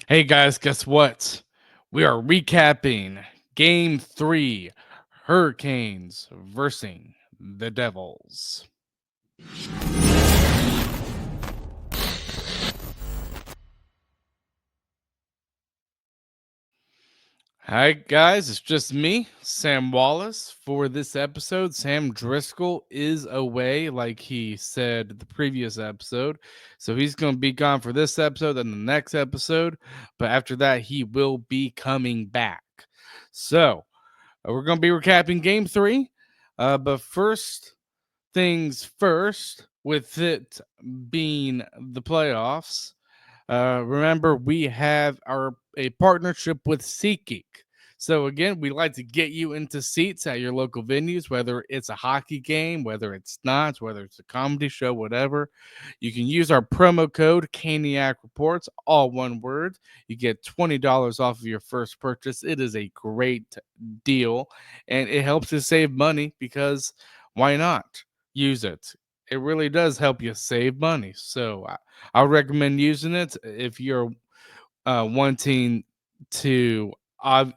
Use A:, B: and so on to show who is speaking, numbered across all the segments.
A: Hey guys, guess what? We are recapping Game 3 Hurricanes versus the Devils. Hi guys, it's just me, Sam Wallace, for this episode. Sam Driscoll is away, like he said the previous episode. So he's going to be gone for this episode and the next episode. But after that, he will be coming back. So we're going to be recapping Game 3. But first things first, with it being the playoffs, remember we have our a partnership with SeatGeek. So again, we like to get you into seats at your local venues, whether it's a hockey game, whether it's not, whether it's a comedy show, whatever. You can use our promo code Caniac Reports, all one word. You get $20 off of your first purchase. It is a great deal, and it helps you save money because why not use it? It really does help you save money. So I recommend using it if you're wanting to. Ob-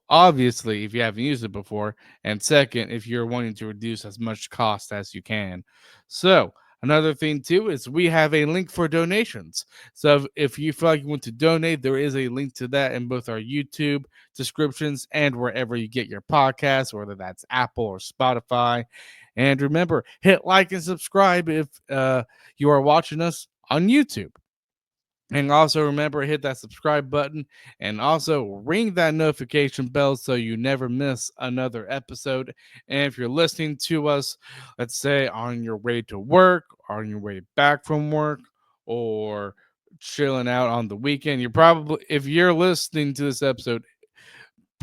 A: obviously, if you haven't used it before, and second, if you're wanting to reduce as much cost as you can. So another thing too is we have a link for donations. So if you feel like you want to donate, there is a link to that in both our YouTube descriptions and wherever you get your podcasts, whether that's Apple or Spotify. And remember, hit like and subscribe if you are watching us on YouTube. And also remember, hit that subscribe button and also ring that notification bell so you never miss another episode. And if you're listening to us, let's say on your way to work, on your way back from work, or chilling out on the weekend, you're probably, if you're listening to this episode,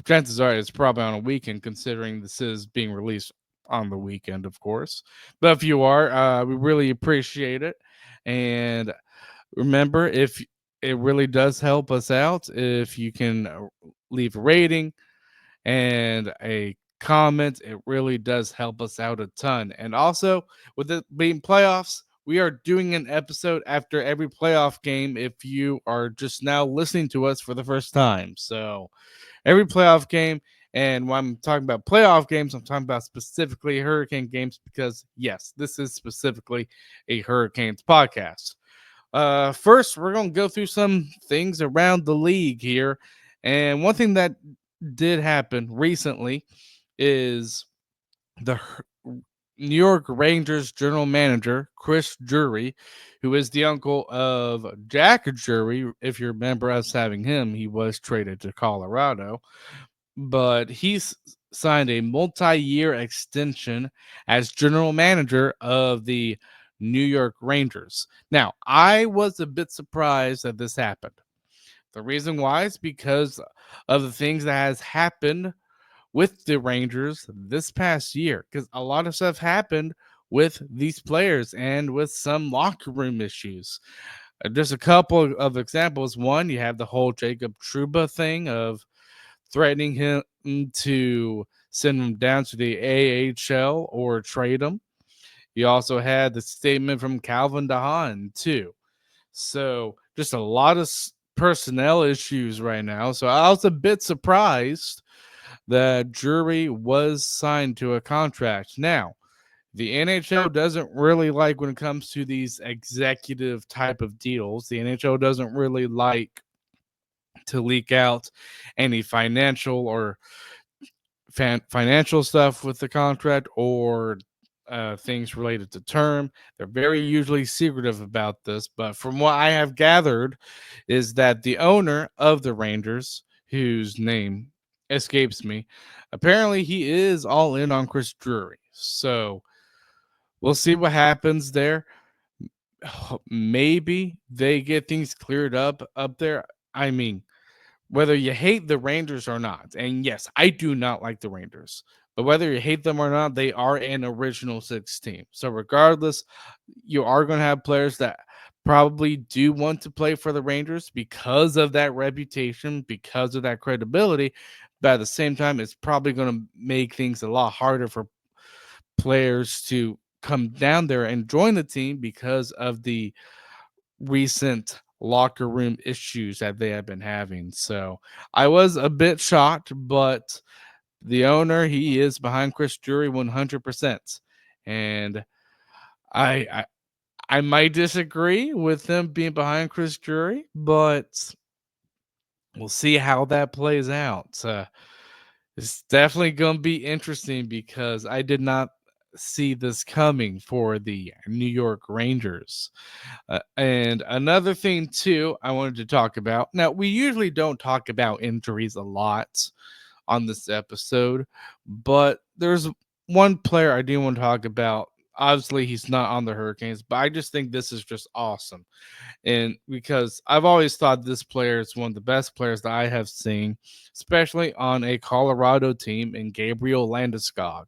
A: chances are it's probably on a weekend, considering this is being released on the weekend, of course. But if you are, we really appreciate it. And remember, if it really does help us out if you can leave a rating and a comment. It really does help us out a ton. And also, with it being playoffs, we are doing an episode after every playoff game if you are just now listening to us for the first time. So every playoff game. And when I'm talking about playoff games, I'm talking about specifically Hurricane games because, yes, this is specifically a Hurricanes podcast. First, we're going to go through some things around the league here. And one thing that did happen recently is the New York Rangers general manager, Chris Drury, who is the uncle of Jack Drury. If you remember us having him, he was traded to Colorado, but he's signed a multi-year extension as general manager of the New York Rangers. Now, I was a bit surprised that this happened. The reason why is because of the things that has happened with the Rangers this past year, because a lot of stuff happened with these players and with some locker room issues. Just a couple of examples. One, you have the whole Jacob Truba thing of threatening him to send him down to the AHL or trade him. You also had the statement from Calvin DeHaan, too. So just a lot of personnel issues right now. So I was a bit surprised that Drury was signed to a contract. Now, the NHL doesn't really like when it comes to these executive type of deals. The NHL doesn't really like to leak out any financial or financial stuff with the contract or things related to term. They're very usually secretive about this, but from what I have gathered, is that the owner of the Rangers, whose name escapes me, apparently he is all in on Chris Drury. So we'll see what happens there. Maybe they get things cleared up there. I mean, whether you hate the Rangers or not, and yes, I do not like the Rangers, but whether you hate them or not, they are an original six team. So regardless, you are going to have players that probably do want to play for the Rangers because of that reputation, because of that credibility. But at the same time, it's probably going to make things a lot harder for players to come down there and join the team because of the recent locker room issues that they have been having. So I was a bit shocked, but the owner, he is behind Chris Drury 100%. And I, I I might disagree with them being behind Chris Drury, but we'll see how that plays out. It's definitely going to be interesting because I did not see this coming for the New York Rangers. And another thing, too, I wanted to talk about. Now, we usually don't talk about injuries a lot on this episode, but there's one player I do want to talk about. Obviously, he's not on the Hurricanes, but I just think this is just awesome. And because I've always thought this player is one of the best players that I have seen, especially on a Colorado team in Gabriel Landeskog.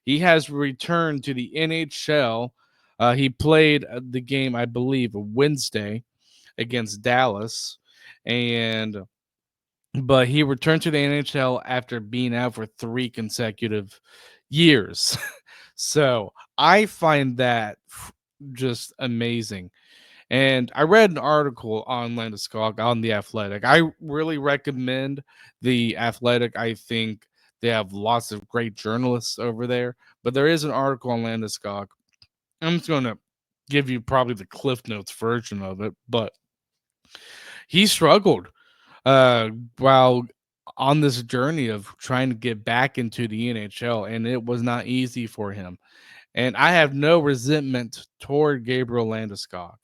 A: He has returned to the NHL. He played the game, I believe, Wednesday against Dallas, and but he returned to the NHL after being out for 3 consecutive years. So I find that just amazing. And I read an article on Landeskog on The Athletic. I really recommend The Athletic. I think they have lots of great journalists over there. But there is an article on Landeskog. I'm just going to give you probably the Cliff Notes version of it. But he struggled uh, while on this journey of trying to get back into the NHL, and it was not easy for him. And I have no resentment toward Gabriel Landeskog.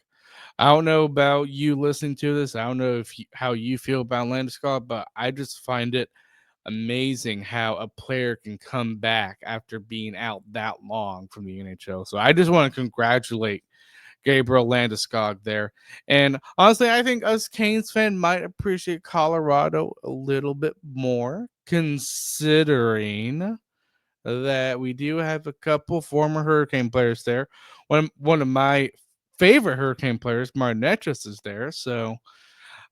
A: I don't know about you listening to this. I don't know if how you feel about Landeskog, but I just find it amazing how a player can come back after being out that long from the NHL. So I just want to congratulate Gabriel Landeskog there. And honestly, I think us Canes fan might appreciate Colorado a little bit more, considering that we do have a couple former Hurricane players there. One of my favorite Hurricane players, Martin Netris, is there. So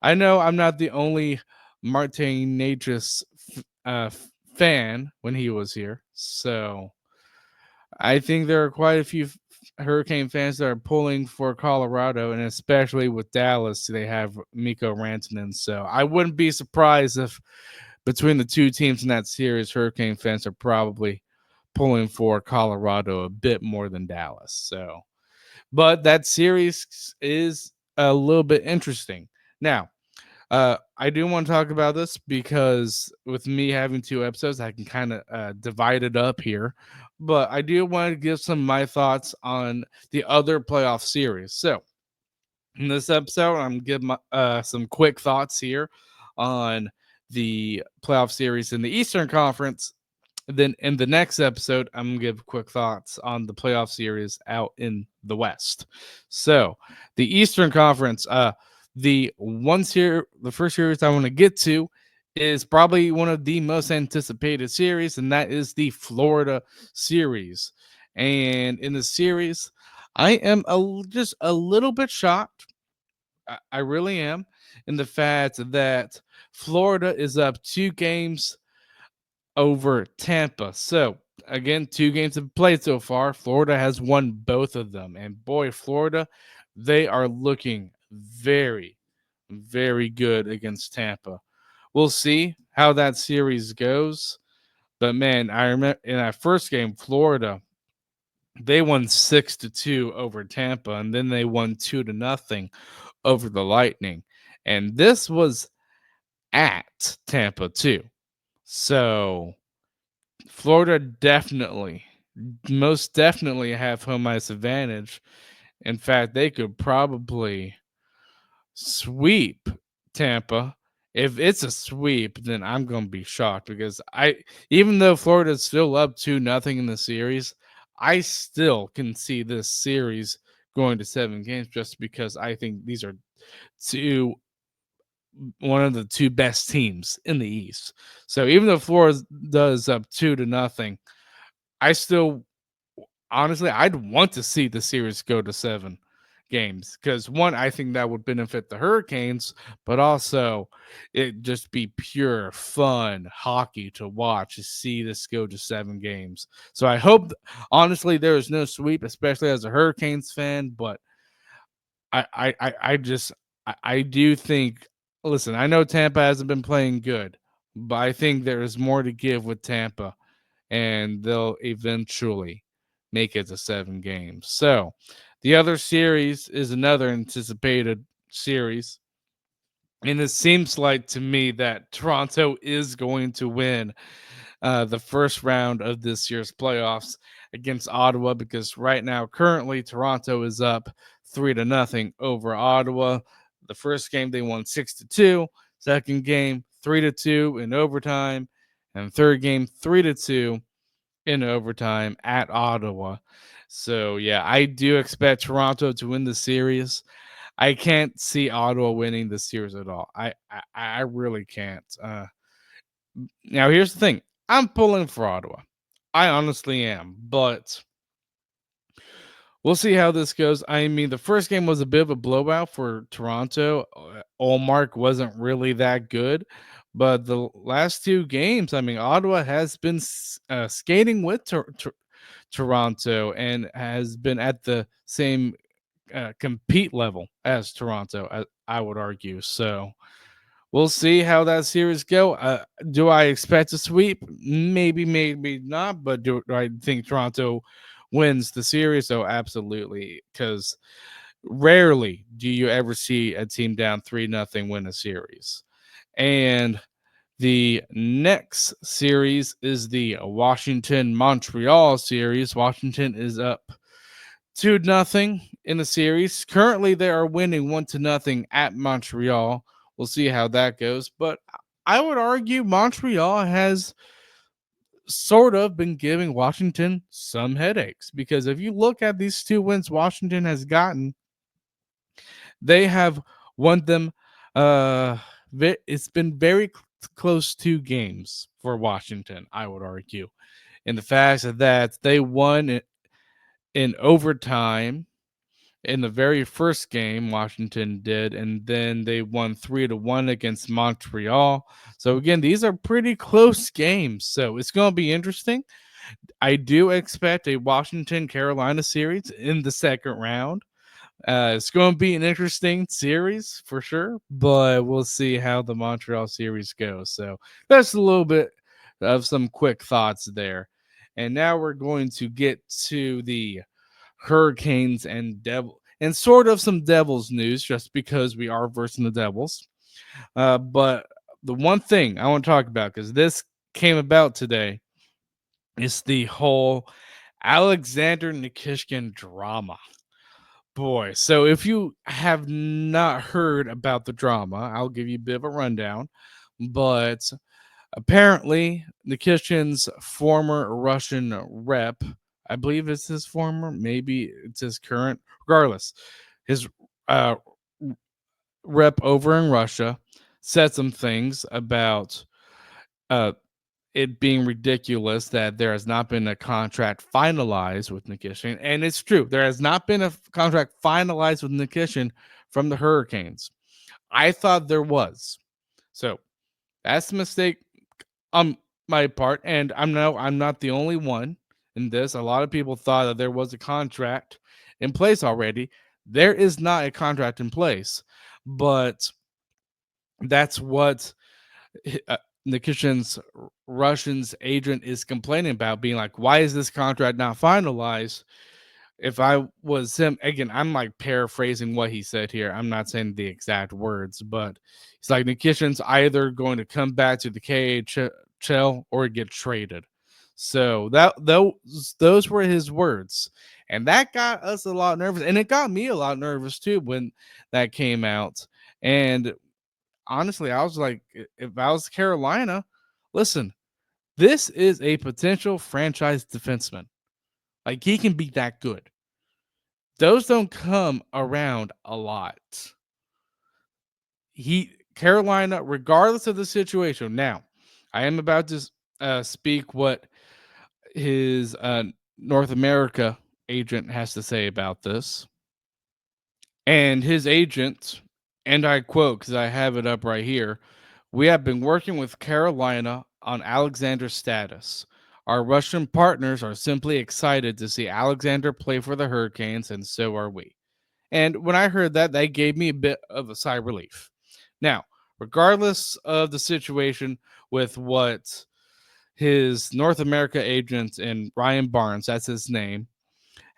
A: I know I'm not the only Martin Netris fan when he was here. So I think there are quite a few Hurricane fans that are pulling for Colorado, and especially with Dallas, they have Mikko Rantanen. So I wouldn't be surprised if between the two teams in that series, Hurricane fans are probably pulling for Colorado a bit more than Dallas. So, but that series is a little bit interesting. Now, I do want to talk about this because with me having 2 episodes, I can kind of divide it up here. But I do want to give some of my thoughts on the other playoff series. So, in this episode, I'm giving some quick thoughts here on the playoff series in the Eastern Conference. Then in the next episode, I'm gonna give quick thoughts on the playoff series out in the West. So the Eastern Conference, the first series I want to get to is probably one of the most anticipated series, and that is the Florida series. And in the series, I am just a little bit shocked. I really am in the fact that Florida is up 2 games over Tampa. So, again, 2 games have played so far. Florida has won both of them. And boy, Florida, they are looking very, very good against Tampa. We'll see how that series goes. But man, I remember in that first game, Florida, they won 6-2 over Tampa, and then they won 2-0 over the Lightning. And this was at Tampa, too. So Florida definitely, most definitely have home ice advantage. In fact, they could probably sweep Tampa. If it's a sweep, then I'm going to be shocked because even though Florida's still up 2-0 in the series, I still can see this series going to 7 games just because I think these are two one of the two best teams in the East. So even though Florida does up 2-0, I still honestly I'd want to see the series go to 7 games because one, I think that would benefit the Hurricanes, but also it just be pure fun hockey to watch to see this go to 7 games. So I hope honestly there is no sweep, especially as a Hurricanes fan, but I just I do think. Listen, I know Tampa hasn't been playing good, but I think there is more to give with Tampa, and they'll eventually make it to 7 games. So, the other series is another anticipated series, and it seems like to me that Toronto is going to win the first round of this year's playoffs against Ottawa, because right now, currently, Toronto is up 3-0 over Ottawa. The first game they won 6-2, second game 3-2 in overtime, and third game 3-2 in overtime at Ottawa. So yeah, I do expect Toronto to win the series. I can't see Ottawa winning the series at all. I really can't. Now here's the thing. I'm pulling for Ottawa. I honestly am, but we'll see how this goes. I mean, the first game was a bit of a blowout for Toronto. Allmark wasn't really that good, but the last 2 games, I mean, Ottawa has been skating with Toronto and has been at the same compete level as Toronto, I would argue. So we'll see how that series go. Do I expect a sweep? Maybe, maybe not. But do I think Toronto wins the series? Oh, absolutely. Because rarely do you ever see a team down 3-0 win a series. And the next series is the Washington Montreal series. Washington is up 2-0 in the series. Currently, they are winning 1-0 at Montreal. We'll see how that goes. But I would argue Montreal has sort of been giving Washington some headaches, because if you look at these 2 wins Washington has gotten, they have won them. Uh, it's been very close to games for Washington, I would argue. In the fact that they won in overtime in the very first game, Washington did, and then they won 3-1 against Montreal. So again, these are pretty close games. So it's going to be interesting. I do expect a Washington Carolina series in the second round. It's going to be an interesting series for sure, but we'll see how the Montreal series goes. So that's a little bit of some quick thoughts there. And now we're going to get to the Hurricanes and sort of some Devils news, just because we are versing the Devils. But the one thing I want to talk about, because this came about today, is the whole Alexander Nikishkin drama. Boy, so if you have not heard about the drama, I'll give you a bit of a rundown. But apparently, Nikishin's former Russian rep, I believe it's his former, maybe it's his current, regardless, his uh, rep over in Russia said some things about uh, it being ridiculous that there has not been a contract finalized with Nikishin. And it's true, there has not been a contract finalized with Nikishin from the Hurricanes. I thought there was. So that's a mistake on my part, and I'm not the only one in this. A lot of people thought that there was a contract in place already. There is not a contract in place, but that's what Nikishin's Russian's agent is complaining about, being like, why is this contract not finalized? If I was him, again, I'm like paraphrasing what he said here. I'm not saying the exact words, but he's like, Nikishin's either going to come back to the KHL or get traded. So those were his words, and that got us a lot nervous, and it got me a lot nervous too when that came out. And honestly, I was like, if I was Carolina, listen, this is a potential franchise defenseman. Like, he can be that good. Those don't come around a lot. Carolina, regardless of the situation. Now, I am about to speak what his North America agent has to say about this. And his agent, and I quote because I have it up right here, we have been working with Carolina on Alexander's status. Our Russian partners are simply excited to see Alexander play for the Hurricanes, and so are we. And when I heard that, that gave me a bit of a sigh of relief. Now, regardless of the situation with what his North America agent and Ryan Barnes, that's his name,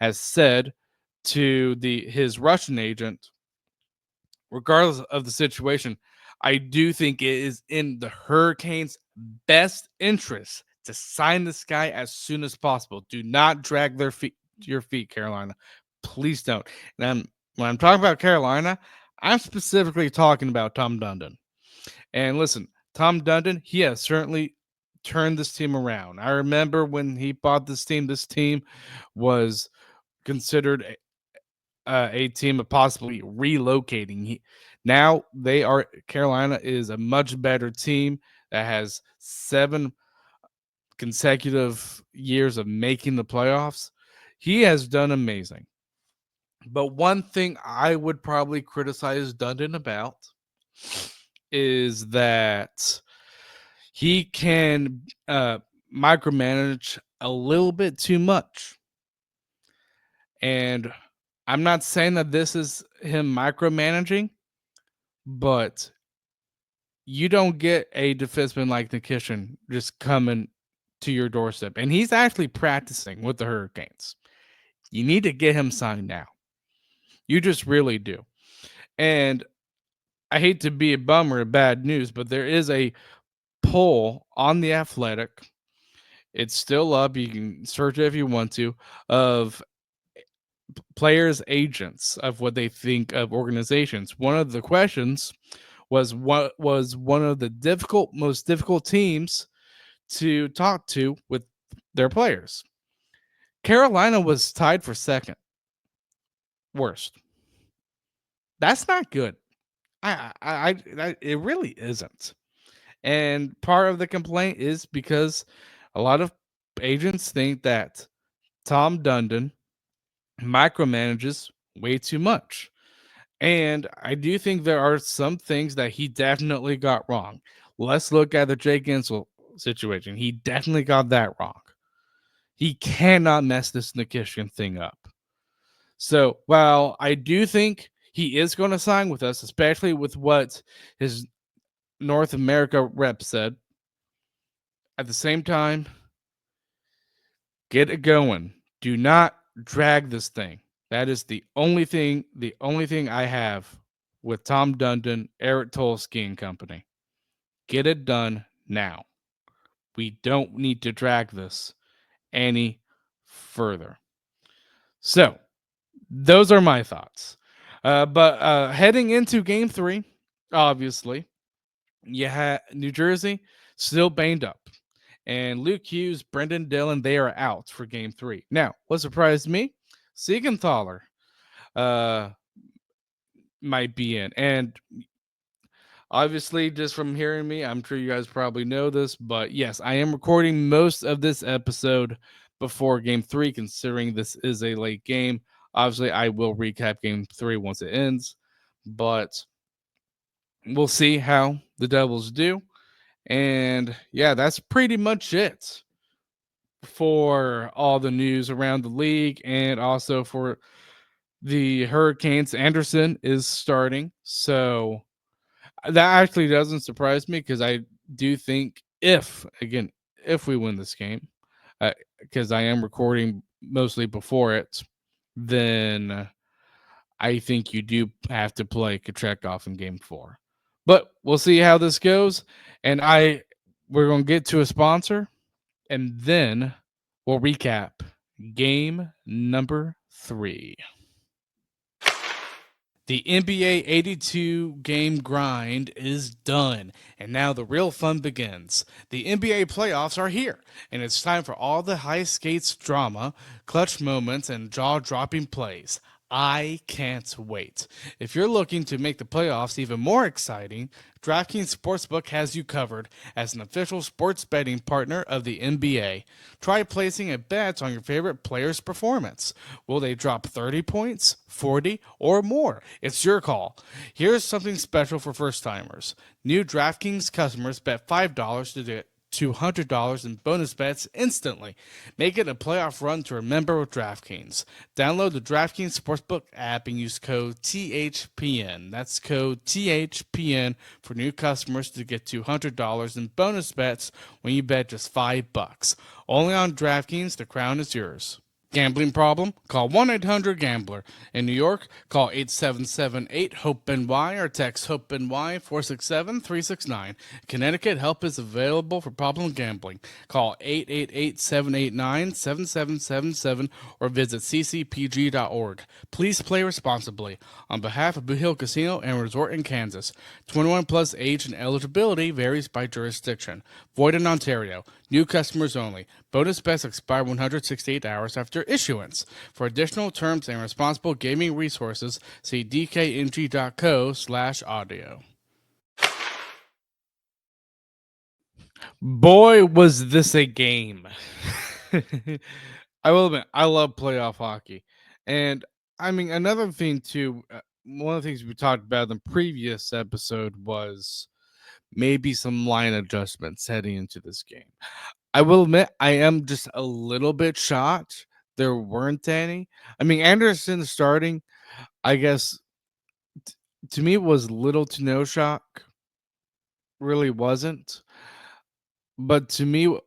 A: has said to the his Russian agent, regardless of the situation, I do think it is in the Hurricanes' best interest to sign this guy as soon as possible. Do not drag your feet, Carolina. Please don't. And when I'm talking about Carolina, I'm specifically talking about Tom Dundon. And listen, Tom Dundon, he has certainly turned this team around. I remember when he bought this team was considered a team of possibly relocating. Now they are Carolina is a much better team that has 7 consecutive years of making the playoffs. He has done amazing. But one thing I would probably criticize Dundon about is that he can micromanage a little bit too much. And I'm not saying that this is him micromanaging, but you don't get a defenseman like Nikishin just coming to your doorstep. And he's actually practicing with the Hurricanes. You need to get him signed now. You just really do. And I hate to be a bummer of bad news, but there is a poll on The Athletic. It's still up. You can search it if you want to, of players' agents of what they think of organizations. One of the questions was what was one of the most difficult teams to talk to with their players. Carolina was tied for second worst. That's not good. It really isn't. And part of the complaint is because a lot of agents think that Tom Dundon micromanages way too much. And I do think there are some things that he definitely got wrong. Let's look at the Jake Gensel situation. He definitely got that wrong. He cannot mess this Nikishin thing up. So while I do think he is going to sign with us, especially with what his North America rep said, at the same time, get it going. Do not drag this thing. That is the only thing I have with Tom Dundon, Eric Tolsky and company. Get it done now. We don't need to drag this any further. So, those are my thoughts. But heading into game 3, obviously, you had New Jersey still banged up. And Luke Hughes, Brendan Dillon, they are out for game 3. Now, what surprised me? Siegenthaler might be in. And obviously, just from hearing me, I'm sure you guys probably know this, but yes, I am recording most of this episode before game 3, considering this is a late game. Obviously, I will recap game 3 once it ends, but we'll see how the Devils do. And yeah, that's pretty much it for all the news around the league and also for the Hurricanes. Anderson is starting, so that actually doesn't surprise me because I do think if we win this game, because I am recording mostly before it, then I think you do have to play Kochetkov in game 4. But we'll see how this goes. And we're going to get to a sponsor and then we'll recap game number 3. The NBA 82 game grind is done, and now the real fun begins. The NBA playoffs are here, and it's time for all the high skates drama, clutch moments, and jaw-dropping plays. I can't wait. If you're looking to make the playoffs even more exciting, DraftKings Sportsbook has you covered as an official sports betting partner of the NBA. Try placing a bet on your favorite player's performance. Will they drop 30 points, 40, or more? It's your call. Here's something special for first-timers. New DraftKings customers bet $5 $200 in bonus bets instantly. Make it a playoff run to remember with DraftKings. Download the DraftKings Sportsbook app and use code THPN. That's code THPN for new customers to get $200 in bonus bets when you bet just $5. Only on DraftKings, the crown is yours. Gambling problem? Call 1-800-GAMBLER. In New York, call 877-8-HOPE-NY or text HOPE-NY 467-369. Connecticut, help is available for problem gambling. Call 888-789-7777 or visit ccpg.org. Please play responsibly. On behalf of Blue Hill Casino and Resort in Kansas, 21 plus age and eligibility varies by jurisdiction. Void in Ontario. New customers only. Bonus bets expire 168 hours after issuance. For additional terms and responsible gaming resources, see dkng.co/audio. Boy, was this a game. I will admit, I love playoff hockey. And I mean, another thing too, one of the things we talked about in the previous episode was maybe some line adjustments heading into this game. I will admit, I am just a little bit shocked there weren't any. I mean, Anderson starting, I guess, to me, it was little to no shock. Really wasn't. But to me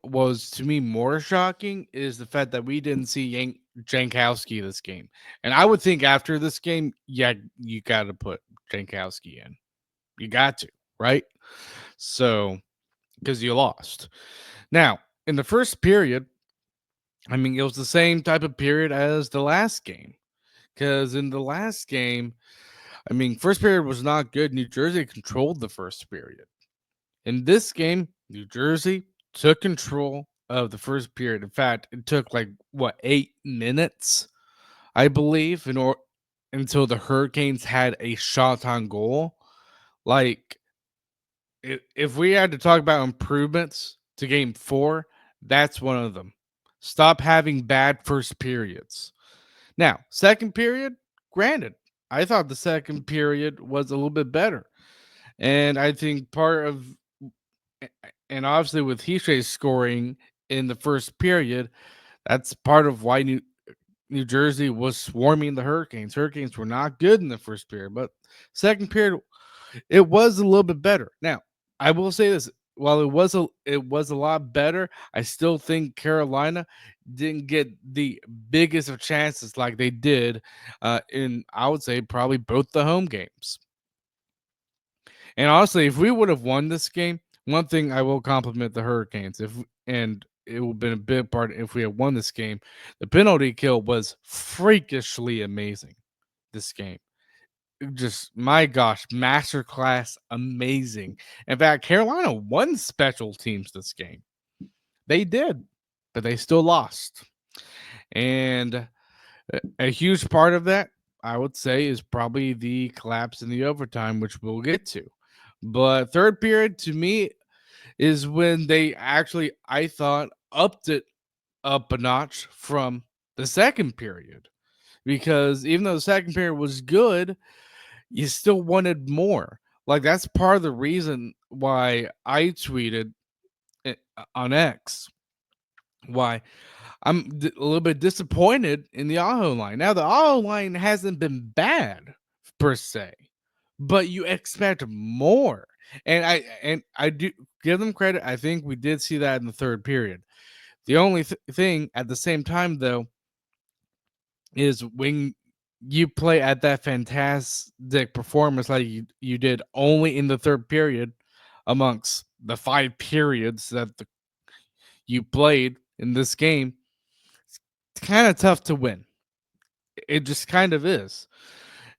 A: more shocking is the fact that we didn't see Jankowski this game. And I would think after this game, yeah, you got to put Jankowski in. You got to, right? So, because you lost. Now, in the first period, I mean, it was the same type of period as the last game. Because in the last game, I mean, first period was not good. New Jersey controlled the first period. In this game, New Jersey took control of the first period. In fact, it took like 8 minutes, I believe, until the Hurricanes had a shot on goal. Like, if we had to talk about improvements to game 4, that's one of them. Stop having bad first periods. Now, second period, granted, I thought the second period was a little bit better. And I think and obviously with Hishe scoring in the first period, that's part of why New Jersey was swarming the Hurricanes. Hurricanes were not good in the first period, but second period, it was a little bit better. Now, I will say this: while it was a lot better, I still think Carolina didn't get the biggest of chances like they did in, I would say, probably both the home games. And honestly, if we would have won this game, one thing I will compliment the Hurricanes, and it would have been a big part if we had won this game. The penalty kill was freakishly amazing. This game, just my gosh, masterclass, amazing. In fact, Carolina won special teams this game. They did, but they still lost. And a huge part of that, I would say, is probably the collapse in the overtime, which we'll get to. But third period, to me, is when they actually, I thought, upped it up a notch from the second period. Because even though the second period was good, you still wanted more. Like, that's part of the reason why I tweeted on X why I'm a little bit disappointed in the Aho line. Now, the Aho line hasn't been bad per se, but you expect more. And I do give them credit. I think we did see that in the third period. The only thing at the same time, though, is when you play at that fantastic performance like you did only in the third period amongst the 5 periods that you played in this game, it's kind of tough to win. It just kind of is.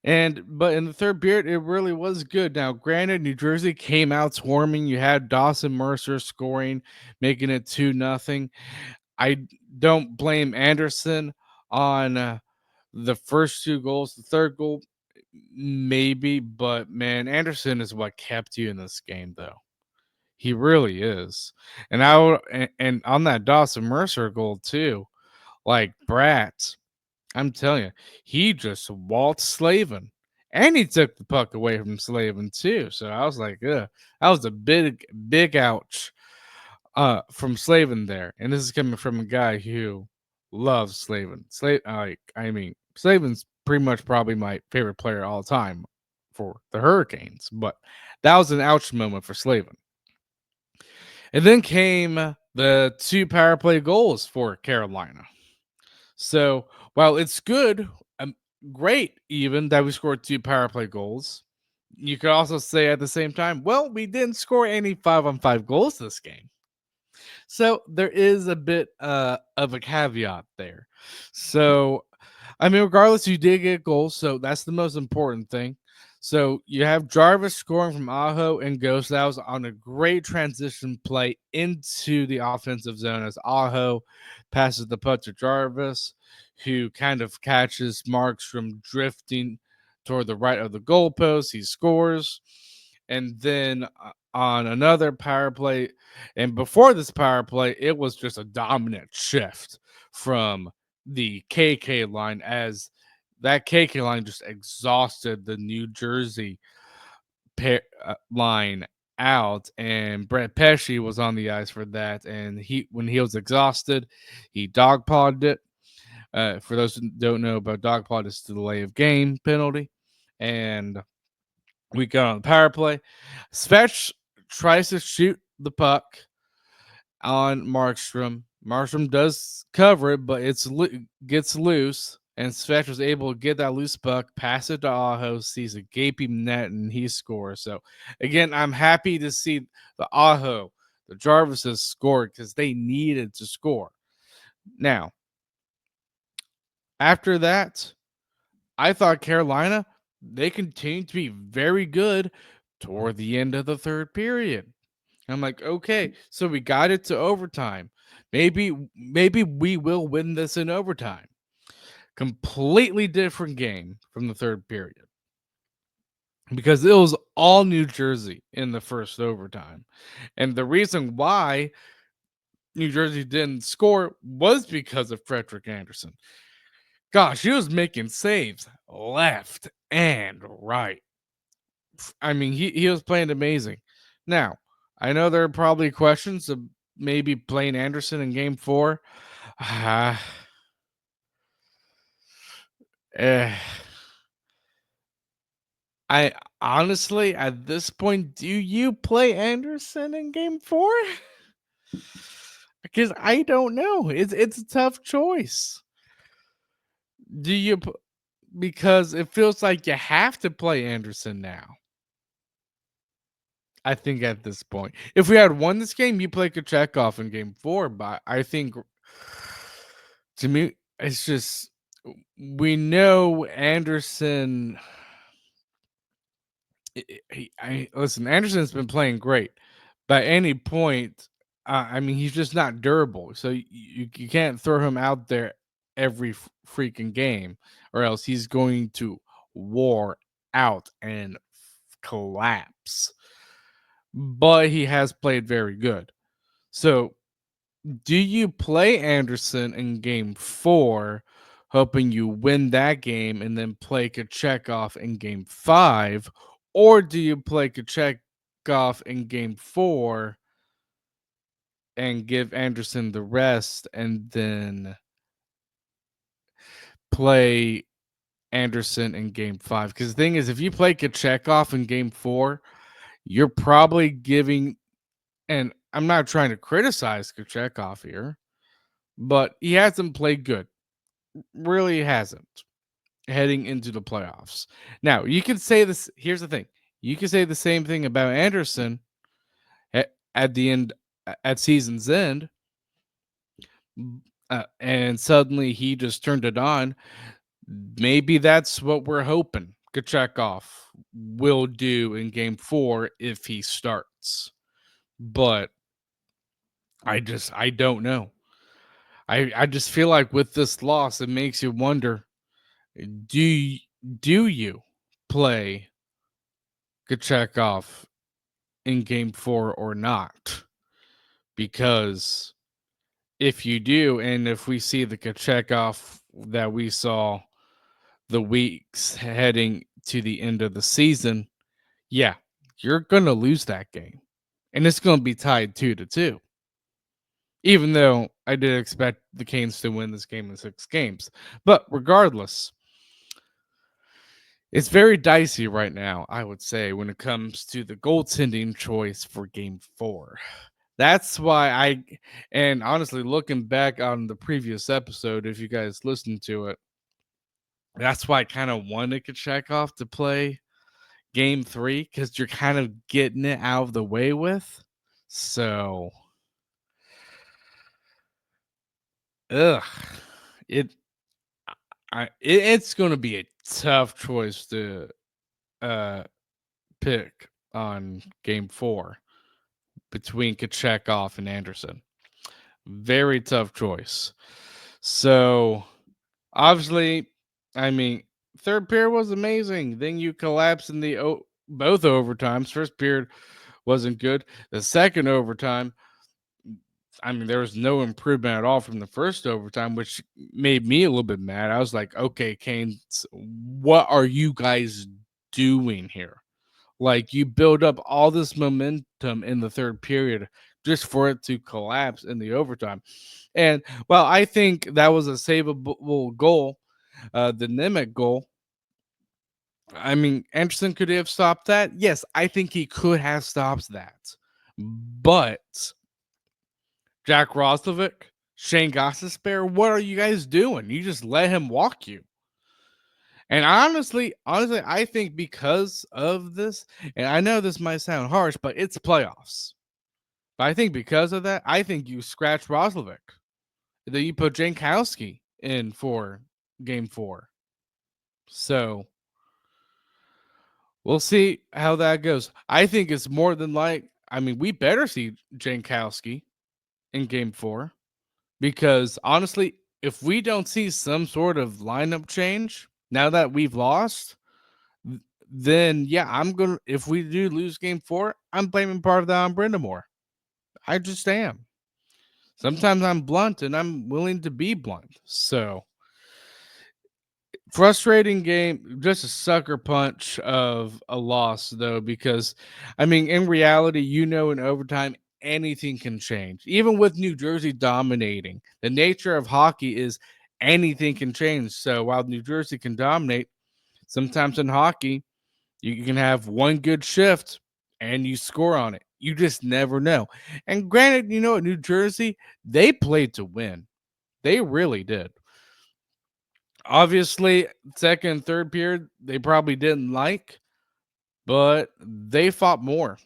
A: But in the third period, it really was good. Now, granted, New Jersey came out swarming. You had Dawson Mercer scoring, making it 2-0. I don't blame Anderson on the first 2 goals. The third goal, maybe, but man, Anderson is what kept you in this game, though. He really is. And on that Dawson Mercer goal too, like Bratz, I'm telling you, he just waltzed Slavin. And he took the puck away from Slavin too. So I was like, ugh, that was a big ouch from Slavin there, and this is coming from a guy who loves Slavin. Slavin's pretty much probably my favorite player all time for the Hurricanes, but that was an ouch moment for Slavin. And then came the two power play goals for Carolina. So while it's good, great even that we scored two power play goals, you could also say at the same time, well, we didn't score any 5-on-5 goals this game. So there is a bit of a caveat there. So I mean, regardless, you did get goals, so that's the most important thing. So you have Jarvis scoring from Aho and Ghost. That was on a great transition play into the offensive zone as Aho passes the puck to Jarvis, who kind of catches Markstrom drifting toward the right of the goalpost. He scores. And then on another power play, and before this power play, it was just a dominant shift from the KK line as that KK line just exhausted the New Jersey line out, and Brett Pesci was on the ice for that. And when he was exhausted, he dogpawed it. For those who don't know about dogpawed, it's the delay of game penalty, and we got on the power play. Svetch tries to shoot the puck on Markstrom. Markstrom does cover it, but gets loose, and Svetch was able to get that loose puck, pass it to Aho, sees a gaping net, and he scores. So, again, I'm happy to see the Aho, the Jarvises scored because they needed to score. Now, after that, I thought Carolina, they continued to be very good toward the end of the third period. I'm like, okay, so we got it to overtime. Maybe we will win this in overtime. Completely different game from the third period because it was all New Jersey in the first overtime. And the reason why New Jersey didn't score was because of Frederick Anderson. Gosh, he was making saves left and right. I mean, he was playing amazing. Now, I know there are probably questions of maybe playing Anderson in game 4. Uh, eh, I honestly, at this point, do you play Anderson in game 4? Because I don't know. It's a tough choice. Do you because it feels like you have to play Anderson now. I think at this point, if we had won this game, you play Kochetkov in game 4. But I think to me, it's just we know Anderson. Listen. Anderson's been playing great, but at any point, I mean, he's just not durable. So you can't throw him out there every freaking game, or else he's going to wore out and collapse. But he has played very good. So, do you play Anderson in game 4, hoping you win that game and then play Kochetkov in game 5? Or do you play Kochetkov in game 4 and give Anderson the rest and then play Anderson in game 5? Because the thing is, if you play Kochetkov in game 4, you're probably giving, and I'm not trying to criticize Kochetkov here, but he hasn't played good. Really hasn't heading into the playoffs. Now, you can say this. Here's the thing. You can say the same thing about Anderson at the end, at season's end, and suddenly he just turned it on. Maybe that's what we're hoping Kochetkov will do in game 4 if he starts. But I don't know. I just feel like with this loss, it makes you wonder, do you, do you play Kochetkov in game 4 or not? Because if you do, and if we see the Kochetkov that we saw the weeks heading to the end of the season, yeah, you're going to lose that game. And it's going to be tied 2-2. even though I did expect the Canes to win this game in 6 games. But regardless, it's very dicey right now, I would say, when it comes to the goaltending choice for game 4. That's why and honestly, looking back on the previous episode, if you guys listened to it, that's why I kind of wanted Kochetkov to play game 3 because you're kind of getting it out of the way with. So, ugh, it, it's going to be a tough choice to uh pick on game 4 between Kochetkov and Anderson. Very tough choice. So obviously, I mean, third period was amazing. Then you collapse in the both overtimes. First period wasn't good. The second overtime, I mean, there was no improvement at all from the first overtime, which made me a little bit mad. I was like, okay, Canes, what are you guys doing here? Like, you build up all this momentum in the third period just for it to collapse in the overtime. And well, I think that was a savable goal, the Nemec goal. I mean, Anderson could have stopped that. Yes, I think he could have stopped that. But Jack Roslovic, Shane Gostisbehere, what are you guys doing? You just let him walk you. And honestly, I think because of this, and I know this might sound harsh, but it's playoffs. But I think because of that, I think you scratch Roslovic. Then you put Jankowski in for game 4. So we'll see how that goes. I think it's more than I mean, we better see Jankowski in game 4 because honestly, if we don't see some sort of lineup change now that we've lost, then yeah, I'm gonna. If we do lose game 4, I'm blaming part of that on Brindamore. I just am. Sometimes I'm blunt and I'm willing to be blunt. So frustrating game, just a sucker punch of a loss though, because I mean, in reality, in overtime, anything can change. Even with New Jersey dominating, the nature of hockey is anything can change. So while New Jersey can dominate, sometimes in hockey, you can have one good shift and you score on it. You just never know. And granted, at New Jersey, they played to win. They really did. Obviously, second and third period, they probably didn't like, but they fought more.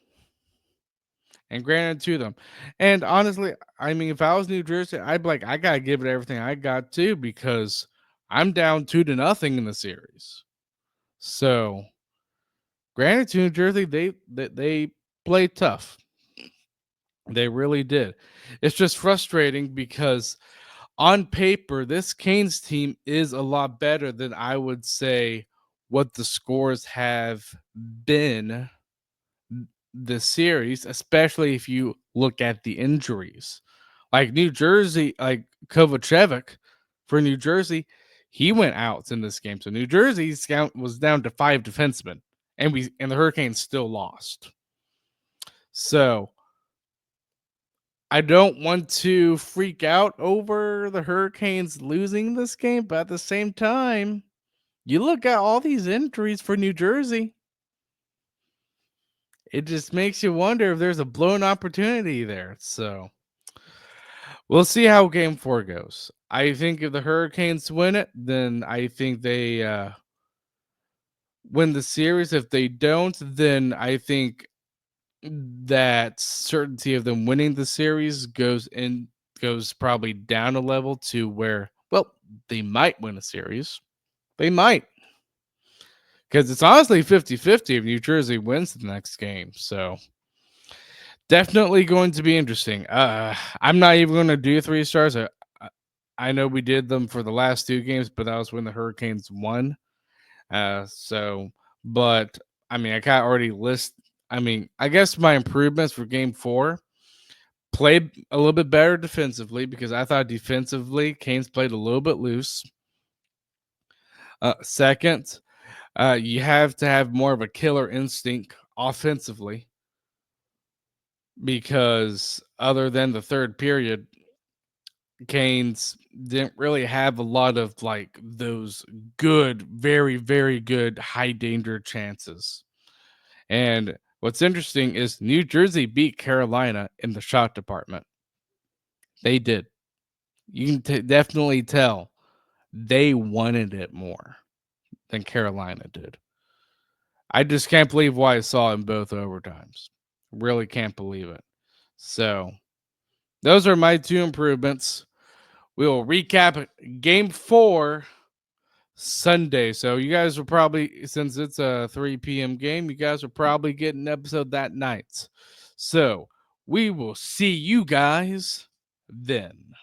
A: And granted to them. And honestly, I mean, if I was New Jersey, I'd be like, I gotta give it everything I got too, because I'm down 2-0 in the series. So granted to New Jersey, they played tough. They really did. It's just frustrating because on paper, this Canes team is a lot better than I would say what the scores have been this series, especially if you look at the injuries. Like New Jersey, like Kovacevic for New Jersey, he went out in this game. So New Jersey's count was down to 5 defensemen, and the Hurricanes still lost. So I don't want to freak out over the Hurricanes losing this game, but at the same time, you look at all these injuries for New Jersey, it just makes you wonder if there's a blown opportunity there. So we'll see how game 4 goes. I think if the Hurricanes win it, then I think they win the series. If they don't, then I think that certainty of them winning the series goes probably down a level to where, well, they might win a series. They might. Because it's honestly 50-50 if New Jersey wins the next game. So definitely going to be interesting. I'm not even going to do 3 stars. I know we did them for the last 2 games, but that was when the Hurricanes won. So, but I mean, I kind of already list. I mean, I guess my improvements for game 4 played a little bit better defensively because I thought defensively Canes played a little bit loose. Second, you have to have more of a killer instinct offensively because other than the third period, Canes didn't really have a lot of like those good, very, very good high danger chances. And what's interesting is New Jersey beat Carolina in the shot department. They did. You can definitely tell they wanted it more than Carolina did. I just can't believe why I saw in both overtimes. Really can't believe it. So, those are my two improvements. We will recap game 4 Sunday. So, you guys will probably, since it's a 3 p.m. game, you guys will probably get an episode that night. So, we will see you guys then.